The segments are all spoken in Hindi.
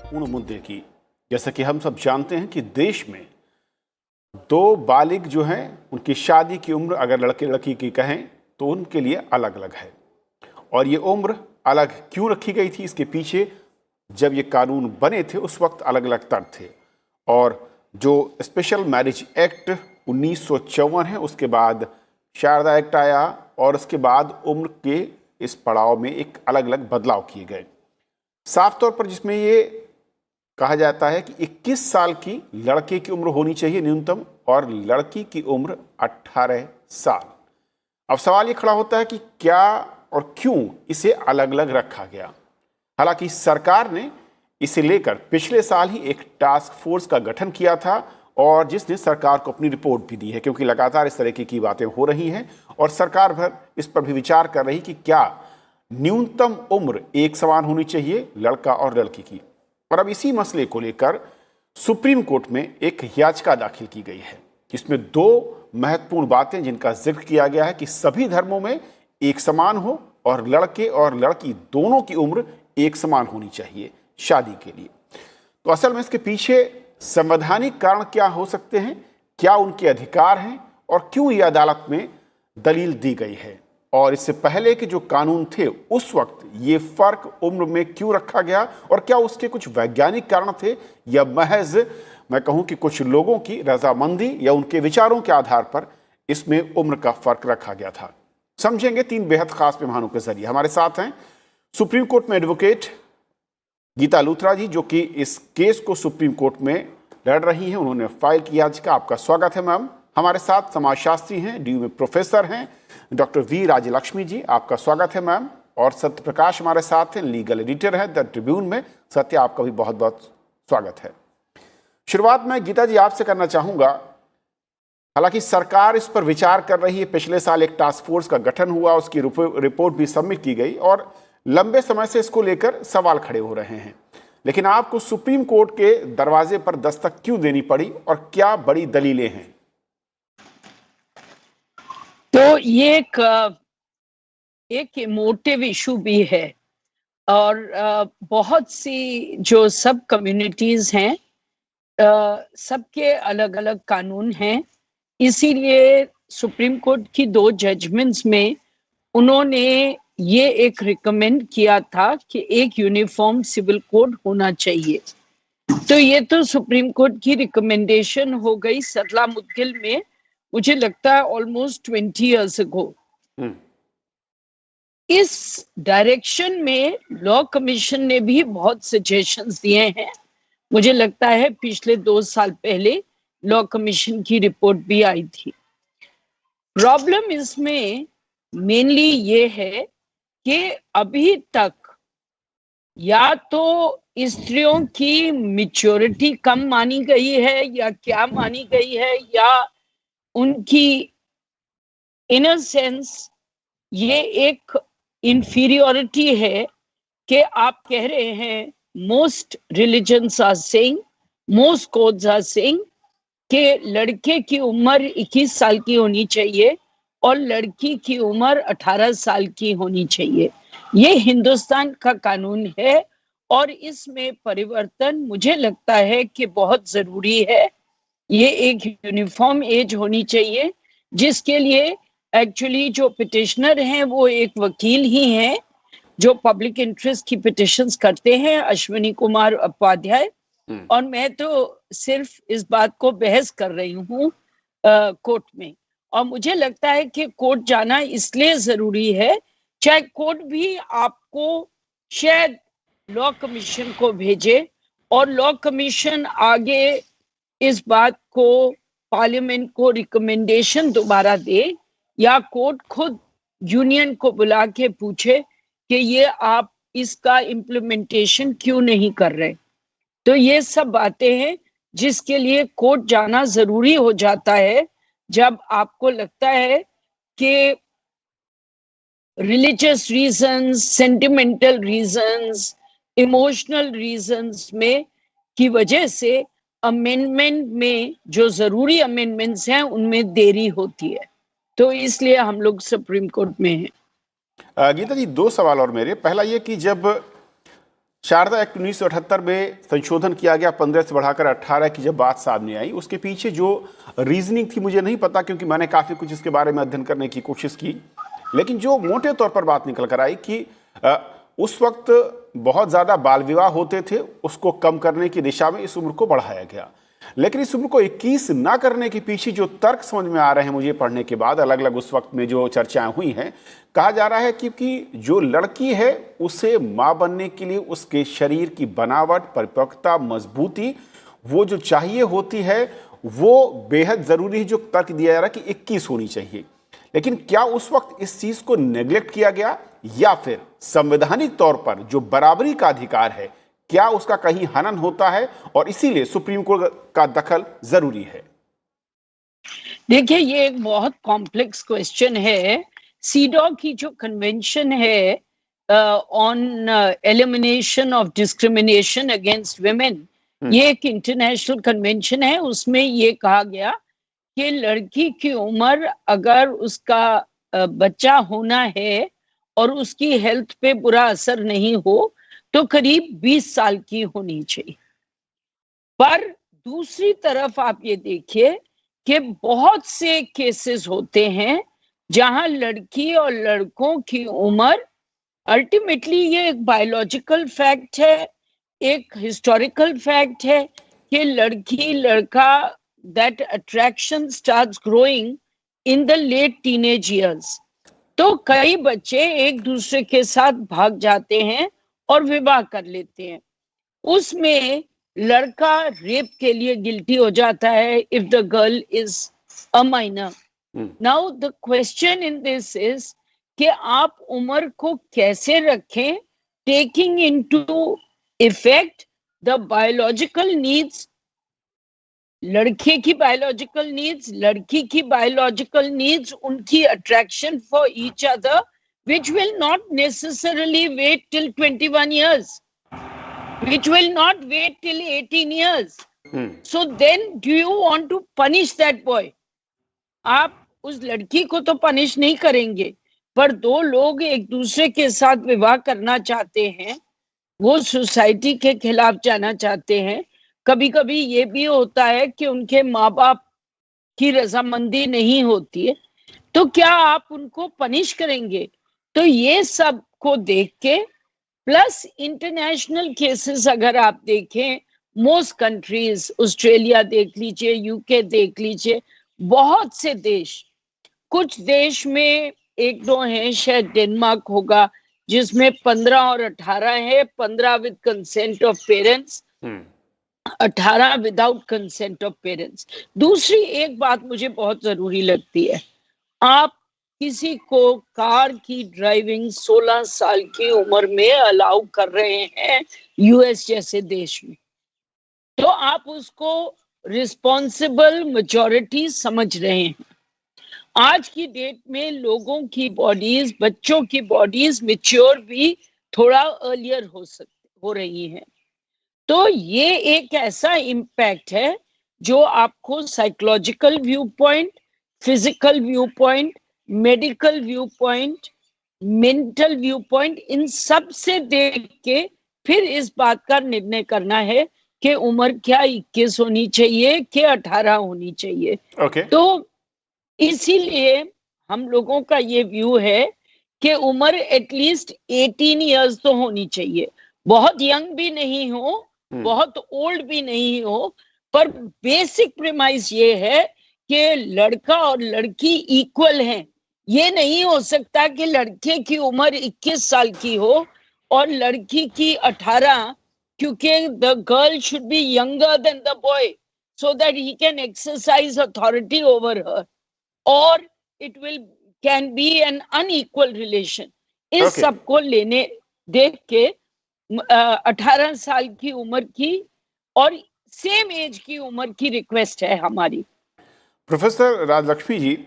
महत्वपूर्ण मुद्दे की। जैसा कि हम सब जानते हैं कि देश में दो बालिग जो हैं उनकी शादी की उम्र अगर लड़के लड़की की कहें तो उनके लिए अलग अलग है। और ये उम्र अलग क्यों रखी गई थी, इसके पीछे जब ये कानून बने थे उस वक्त अलग अलग तर्क थे। और जो स्पेशल मैरिज एक्ट 1954 है, उसके बाद शारदा एक्ट आया और उसके बाद उम्र के इस पड़ाव में एक अलग अलग बदलाव किए गए। साफ तौर पर जिसमें ये कहा जाता है कि 21 साल की लड़के की उम्र होनी चाहिए न्यूनतम और लड़की की उम्र 18 साल। अब सवाल ये खड़ा होता है कि क्या और क्यों इसे अलग अलग रखा गया। हालांकि सरकार ने इसे लेकर पिछले साल ही एक टास्क फोर्स का गठन किया था और जिसने सरकार को अपनी रिपोर्ट भी दी है, क्योंकि लगातार इस तरह की बातें हो रही हैं और सरकार भर इस पर भी विचार कर रही कि क्या न्यूनतम उम्र एक समान होनी चाहिए लड़का और लड़की की। और अब इसी मसले को लेकर सुप्रीम कोर्ट में एक याचिका दाखिल की गई है, जिसमें दो महत्वपूर्ण बातें जिनका जिक्र किया गया है कि सभी धर्मों में एक समान हो और लड़के और लड़की दोनों की उम्र एक समान होनी चाहिए शादी के लिए। तो असल में इसके पीछे संवैधानिक कारण क्या हो सकते हैं, क्या उनके अधिकार हैं और क्यों ये अदालत में दलील दी गई है, और इससे पहले के जो कानून थे उस वक्त ये फर्क उम्र में क्यों रखा गया और क्या उसके कुछ वैज्ञानिक कारण थे या महज मैं कहूं कि कुछ लोगों की रजामंदी या उनके विचारों के आधार पर इसमें उम्र का फर्क रखा गया था। समझेंगे तीन बेहद खास मेहमानों के जरिए। हमारे साथ हैं सुप्रीम कोर्ट में एडवोकेट गीता लूथरा जी, जो कि इस केस को सुप्रीम कोर्ट में लड़ रही हैं। उन्होंने फाइल की याचिका। आपका स्वागत है मैम। हमारे साथ समाजशास्त्री हैं, डीयू में प्रोफेसर हैं, डॉक्टर वी राजलक्ष्मी जी, आपका स्वागत है मैम। और सत्य प्रकाश हमारे साथ हैं, लीगल एडिटर हैं द ट्रिब्यून में। सत्य, आपका भी बहुत बहुत स्वागत है। शुरुआत मैं गीता जी आपसे करना चाहूंगा। हालांकि सरकार इस पर विचार कर रही है, पिछले साल एक टास्क फोर्स का गठन हुआ, उसकी रिपोर्ट भी सबमिट की गई और लंबे समय से इसको लेकर सवाल खड़े हो रहे हैं, लेकिन आपको सुप्रीम कोर्ट के दरवाजे पर दस्तक क्यों देनी पड़ी और क्या बड़ी दलीलें हैं? तो ये एक इमोटिव इशू भी है और बहुत सी जो सब कम्युनिटीज हैं सबके अलग अलग कानून हैं। इसीलिए सुप्रीम कोर्ट की दो जजमेंट्स में उन्होंने ये एक रिकमेंड किया था कि एक यूनिफॉर्म सिविल कोड होना चाहिए। तो ये तो सुप्रीम कोर्ट की रिकमेंडेशन हो गई सरला मुद्गिल में, मुझे लगता है ऑलमोस्ट 20 इयर्स अगो। इस डायरेक्शन में लॉ कमीशन ने भी बहुत सजेशंस दिए हैं। मुझे लगता है पिछले 2 साल पहले लॉ कमीशन की रिपोर्ट भी आई थी। प्रॉब्लम इसमें मेनली ये है कि अभी तक या तो स्त्रियों की मैच्योरिटी कम मानी गई है या क्या मानी गई है, या उनकी इन अ सेंस ये एक इंफीरियोरिटी है कि आप कह रहे हैं most religions are saying, most codes are saying कि लड़के की उम्र 21 साल की होनी चाहिए और लड़की की उम्र 18 साल की होनी चाहिए। ये हिंदुस्तान का कानून है और इसमें परिवर्तन मुझे लगता है कि बहुत जरूरी है। ये एक यूनिफॉर्म एज होनी चाहिए, जिसके लिए एक्चुअली जो पिटिशनर हैं वो एक वकील ही हैं जो पब्लिक इंटरेस्ट की पिटिशंस करते हैं, अश्विनी कुमार उपाध्याय। और मैं तो सिर्फ इस बात को बहस कर रही हूँ कोर्ट में। और मुझे लगता है कि कोर्ट जाना इसलिए जरूरी है, चाहे कोर्ट भी आपको शायद लॉ कमीशन को भेजे और लॉ कमीशन आगे इस बात को पार्लियामेंट को रिकमेंडेशन दोबारा दे, या कोर्ट खुद यूनियन को बुला के पूछे कि ये आप इसका इम्प्लीमेंटेशन क्यों नहीं कर रहे। तो ये सब बातें हैं जिसके लिए कोर्ट जाना जरूरी हो जाता है जब आपको लगता है कि religious reasons, sentimental reasons, emotional reasons में की वजह से अमेंडमेंट में जो जरूरी अमेंडमेंट्स हैं उनमें देरी होती है। तो इसलिए हम लोग सुप्रीम कोर्ट में हैं। गीता जी, दो सवाल और मेरे। पहला ये कि जब शारदा एक्ट 1978 में संशोधन किया गया, 15 से बढ़ाकर 18 की जब बात सामने आई, उसके पीछे जो रीजनिंग थी मुझे नहीं पता, क्योंकि मैंने काफी कुछ इसके बारे में अध्ययन करने की कोशिश की। लेकिन जो मोटे तौर पर बात निकल कर आई कि उस वक्त बहुत ज्यादा बाल विवाह होते थे, उसको कम करने की दिशा में इस उम्र को बढ़ाया गया। लेकिन इस उम्र को 21 ना करने के पीछे जो तर्क समझ में आ रहे हैं मुझे पढ़ने के बाद, अलग अलग उस वक्त में जो चर्चाएं हुई हैं, कहा जा रहा है कि जो लड़की है उसे मां बनने के लिए उसके शरीर की बनावट, परिपक्वता, मजबूती वो जो चाहिए होती है वो बेहद जरूरी है। जो तर्क दिया जा रहा है कि 21 होनी चाहिए, लेकिन क्या उस वक्त इस चीज को नेग्लेक्ट किया गया, या फिर संवैधानिक तौर पर जो बराबरी का अधिकार है क्या उसका कहीं हनन होता है और इसीलिए सुप्रीम कोर्ट का दखल जरूरी है? देखिए, ये एक बहुत कॉम्प्लेक्स क्वेश्चन है। सीडॉ की जो कन्वेंशन है on elimination of discrimination against women, ये एक इंटरनेशनल कन्वेंशन है। उसमें ये कहा गया कि लड़की की उम्र अगर उसका बच्चा होना है और उसकी हेल्थ पे बुरा असर नहीं हो तो करीब 20 साल की होनी चाहिए। पर दूसरी तरफ आप ये देखिए कि बहुत से केसेस होते हैं जहां लड़की और लड़कों की उम्र, अल्टीमेटली ये एक बायोलॉजिकल फैक्ट है, एक हिस्टोरिकल फैक्ट है कि लड़की लड़का that attraction starts growing in the late teenage years. तो कई बच्चे एक दूसरे के साथ भाग जाते हैं और विवाह कर लेते हैं। उसमें लड़का रेप के लिए गिल्टी हो जाता है if the girl is a minor. Now the question in this is कि आप उम्र को कैसे रखें, taking into effect the biological needs, लड़के की बायोलॉजिकल नीड्स, लड़की की बायोलॉजिकल नीड्स, उनकी attraction for each other, which will not necessarily wait till 21 years, which will not wait till 18 years. So then do you want to punish that boy? आप उस लड़की को तो पनिश नहीं करेंगे, पर दो लोग एक दूसरे के साथ विवाह करना चाहते हैं, वो सोसाइटी के खिलाफ जाना चाहते हैं। कभी कभी ये भी होता है कि उनके माँ बाप की रजामंदी नहीं होती है, तो क्या आप उनको पनिश करेंगे? तो ये सब को देख के, प्लस इंटरनेशनल केसेस अगर आप देखें, मोस्ट कंट्रीज, ऑस्ट्रेलिया देख लीजिए, यूके देख लीजिए, बहुत से देश, कुछ देश में एक दो हैं, शायद डेनमार्क होगा, जिसमें 15 और 18 है, 15 with consent of parents, 18 without consent of parents. दूसरी एक बात मुझे बहुत जरूरी लगती है, आप किसी को कार की ड्राइविंग 16 साल की उम्र में अलाउ कर रहे हैं यूएस जैसे देश में, तो आप उसको रिस्पॉन्सिबल मेजॉरिटी समझ रहे हैं। आज की डेट में लोगों की बॉडीज, बच्चों की बॉडीज मैच्योर भी थोड़ा अर्लियर हो रही हैं। तो ये एक ऐसा इम्पैक्ट है जो आपको psychological view point, physical view point, medical view point, mental view point, इन सब से देख के फिर इस बात का निर्णय करना है कि उम्र क्या 21 होनी चाहिए कि 18 होनी चाहिए। तो इसीलिए हम लोगों का ये व्यू है कि उम्र एटलीस्ट 18 इयर्स तो होनी चाहिए। बहुत यंग भी नहीं हो, बहुत ओल्ड भी नहीं हो, पर बेसिक प्रीमाइस ये है कि लड़का और लड़की इक्वल हैं। ये नहीं हो सकता कि लड़के की उम्र 21 साल की हो और लड़की की 18, क्योंकि the girl should be younger than the boy so that he can exercise authority over her, और it will can be an unequal relation. इस सब को लेने देख के 18 साल की उम्र की और सेम एज की उम्र की रिक्वेस्ट है हमारी। प्रोफेसर राजलक्ष्मी जी,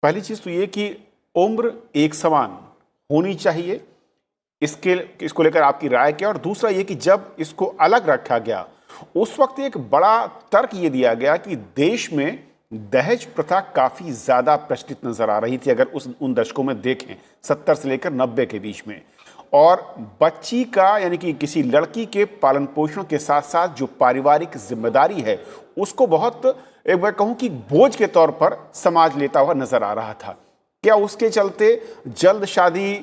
पहली चीज तो ये कि उम्र एक समान होनी चाहिए, इसको लेकर आपकी राय क्या? और दूसरा ये कि जब इसको अलग रखा गया उस वक्त एक बड़ा तर्क ये दिया गया कि देश में दहेज प्रथा काफी ज्यादा प्रचलित नजर आ रही थी, अगर उन दशकों में देखें 70 से लेकर 90 के बीच में, और बच्ची का यानी कि किसी लड़की के पालन पोषण के साथ साथ जो पारिवारिक जिम्मेदारी है उसको बहुत, एक बार कहूँ कि बोझ के तौर पर समाज लेता हुआ नजर आ रहा था। क्या उसके चलते जल्द शादी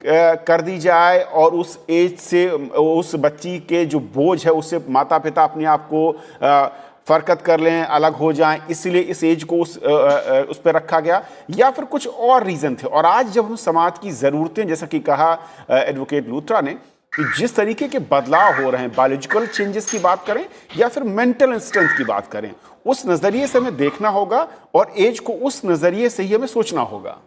कर दी जाए और उस एज से उस बच्ची के जो बोझ है उससे माता पिता अपने आप को फरकत कर लें, अलग हो जाएं, इसलिए इस एज को उस पर रखा गया, या फिर कुछ और रीज़न थे? और आज जब हम समाज की ज़रूरतें, जैसा कि कहा एडवोकेट लूथरा ने, कि जिस तरीके के बदलाव हो रहे हैं, बायोलॉजिकल चेंजेस की बात करें या फिर मेंटल स्ट्रेंथ की बात करें, उस नज़रिए से हमें देखना होगा और एज को उस नज़रिए से ही हमें सोचना होगा।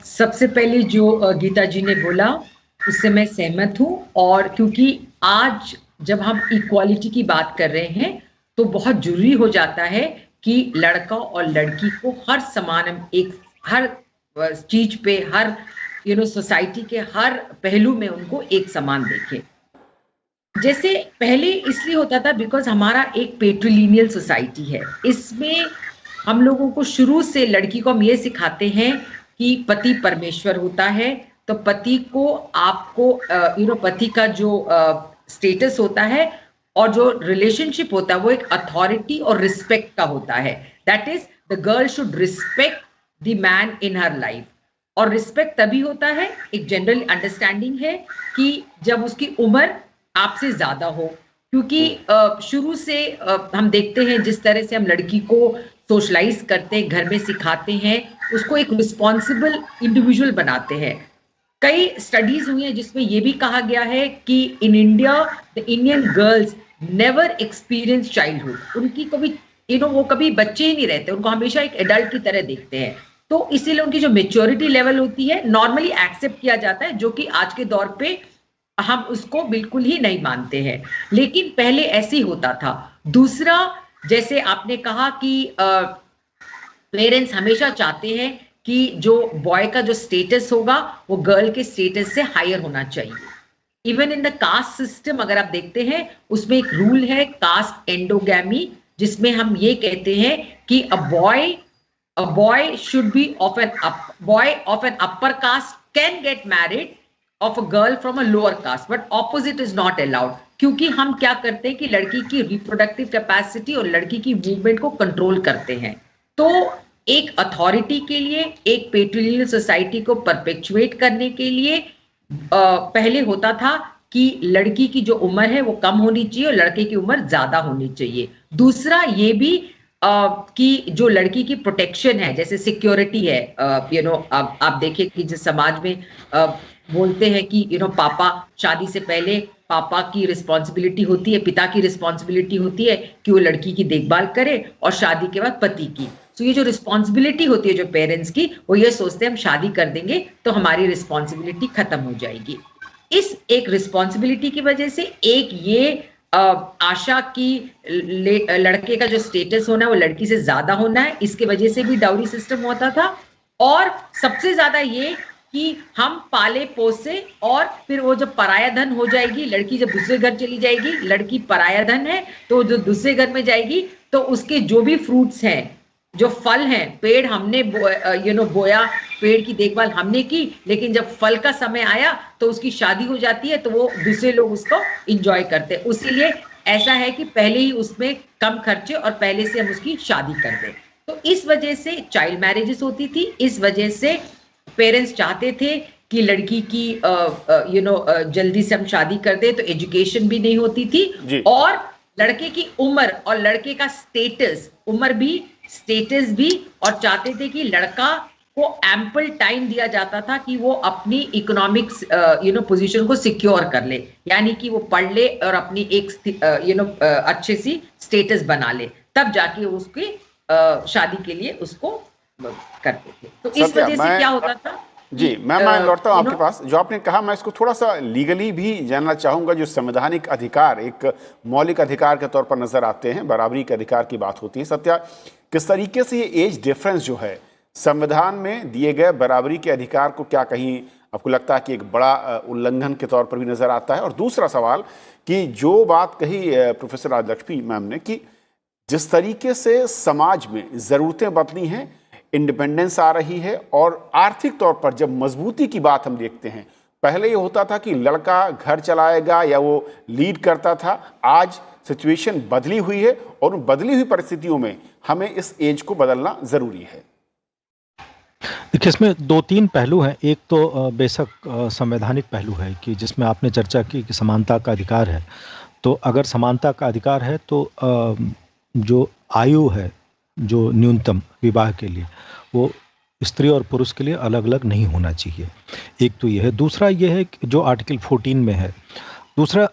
सबसे पहले जो गीता जी ने बोला उससे मैं सहमत हूँ, और क्योंकि आज जब हम इक्वालिटी की बात कर रहे हैं तो बहुत जरूरी हो जाता है कि लड़का और लड़की को हर समान, हर चीज पे, हर सोसाइटी के हर पहलू में उनको एक समान देखें। जैसे पहले इसलिए होता था बिकॉज हमारा एक पेट्रिलिनियल सोसाइटी है, इसमें हम लोगों को शुरू से लड़की को हम ये सिखाते हैं कि पति परमेश्वर होता है, तो पति को आपको पति का जो स्टेटस होता है और जो रिलेशनशिप होता है वो एक अथॉरिटी और रिस्पेक्ट का होता है। That is the girl should respect the man in her life, और रिस्पेक्ट तभी होता है, एक जनरल अंडरस्टैंडिंग है कि जब उसकी उम्र आपसे ज्यादा हो, क्योंकि शुरू से हम देखते हैं जिस तरह से हम लड़की को सोशलाइज करते हैं, घर में सिखाते हैं, उसको एक रिस्पॉन्सिबल इंडिविजुअल बनाते हैं। कई स्टडीज हुई हैं जिसमें यह भी कहा गया है कि in India the Indian girls never experience childhood, उनकी कभी वो कभी बच्चे ही नहीं रहते, उनको हमेशा एक एडल्ट की तरह देखते हैं, तो इसीलिए उनकी जो मेच्योरिटी लेवल होती है नॉर्मली एक्सेप्ट किया जाता है, जो कि आज के दौर पे हम उसको बिल्कुल ही नहीं मानते हैं, लेकिन पहले ऐसे ही होता था। दूसरा, जैसे आपने कहा कि पेरेंट्स हमेशा चाहते हैं कि जो बॉय का जो स्टेटस होगा वो गर्ल के स्टेटस से हायर होना चाहिए। Even in the caste system अगर आप देखते हैं उसमें एक रूल है कास्ट एंडोगैमी, जिसमें हम ये कहते हैं कि a boy should be of an upper caste can get married of a girl from a lower caste, but opposite is not allowed, क्योंकि हम क्या करते हैं कि लड़की की रिप्रोडक्टिव कैपेसिटी और लड़की की मूवमेंट को कंट्रोल करते हैं। तो एक अथॉरिटी के लिए, एक पेट्रिलिनियल सोसाइटी को परपेचुएट करने के लिए पहले होता था कि लड़की की जो उम्र है वो कम होनी चाहिए और लड़के की उम्र ज्यादा होनी चाहिए। दूसरा ये भी कि जो लड़की की प्रोटेक्शन है, जैसे सिक्योरिटी है, आप देखें कि जिस समाज में बोलते हैं कि पापा, शादी से पहले पापा की रिस्पॉन्सिबिलिटी होती है, पिता की रिस्पॉन्सिबिलिटी होती है कि वो लड़की की देखभाल करे, और शादी के बाद पति की। तो ये जो रिस्पॉन्सिबिलिटी होती है जो पेरेंट्स की, वो ये सोचते हैं हम शादी कर देंगे तो हमारी रिस्पॉन्सिबिलिटी खत्म हो जाएगी। इस एक रिस्पॉन्सिबिलिटी की वजह से एक ये आशा की लड़के का जो स्टेटस होना है वो लड़की से ज्यादा होना है, इसके वजह से भी डाउरी सिस्टम होता था। और सबसे ज्यादा ये कि हम पाले पोसे, और फिर वो जब पराया धन हो जाएगी, लड़की जब दूसरे घर चली जाएगी, लड़की पराया धन है तो जो दूसरे घर में जाएगी तो उसके जो भी फ्रूट्स हैं, जो फल हैं, पेड़ हमने बोया, पेड़ की देखभाल हमने की, लेकिन जब फल का समय आया तो उसकी शादी हो जाती है तो वो दूसरे लोग उसको इंजॉय करते हैं। इसीलिए ऐसा है कि पहले ही उसमें कम खर्चे और पहले से हम उसकी शादी कर दें। तो इस वजह से चाइल्ड मैरिजेस होती थी, इस वजह से पेरेंट्स चाहते थे कि लड़की की जल्दी से हम शादी कर दे, तो एजुकेशन भी नहीं होती थी, और लड़के की उम्र और लड़के का स्टेटस, उम्र भी स्टेटस भी, और चाहते थे कि लड़का को एम्पल टाइम दिया जाता था कि वो अपनी इकोनॉमिक्स पोजीशन को सिक्योर कर ले, यानी कि वो पढ़ ले और अपनी एक अच्छे सी स्टेटस बना ले, तब जाके उसकी शादी के लिए उसको करते थे। तो इस वजह से क्या होता था जी, मैं लौटता हूँ आपके पास। जो आपने कहा मैं इसको थोड़ा सा लीगली भी जानना चाहूंगा। जो संवैधानिक अधिकार एक मौलिक अधिकार के तौर पर नजर आते हैं, बराबरी के अधिकार की बात होती है, सत्या किस तरीके से ये एज डिफरेंस जो है संविधान में दिए गए बराबरी के अधिकार को क्या कहीं आपको लगता है कि एक बड़ा उल्लंघन के तौर पर भी नजर आता है? और दूसरा सवाल कि जो बात कही प्रोफेसर राजलक्ष्मी मैम ने कि जिस तरीके से समाज में ज़रूरतें बदली हैं, इंडिपेंडेंस आ रही है और आर्थिक तौर पर जब मजबूती की बात हम देखते हैं, पहले ये होता था कि लड़का घर चलाएगा या वो लीड करता था, आज सिचुएशन बदली हुई है और उन बदली हुई परिस्थितियों में हमें इस एज को बदलना ज़रूरी है। देखिए, इसमें 2-3 पहलू हैं। एक तो बेशक संवैधानिक पहलू है कि जिसमें आपने चर्चा की कि समानता का अधिकार है। तो अगर समानता का अधिकार है तो जो आयु है, जो न्यूनतम विवाह के लिए, वो स्त्री और पुरुष के लिए अलग-अलग नहीं होना चाहिए। एक तो ये है। दूसरा ये है कि जो आर्टिकल 14 में है। दूसरा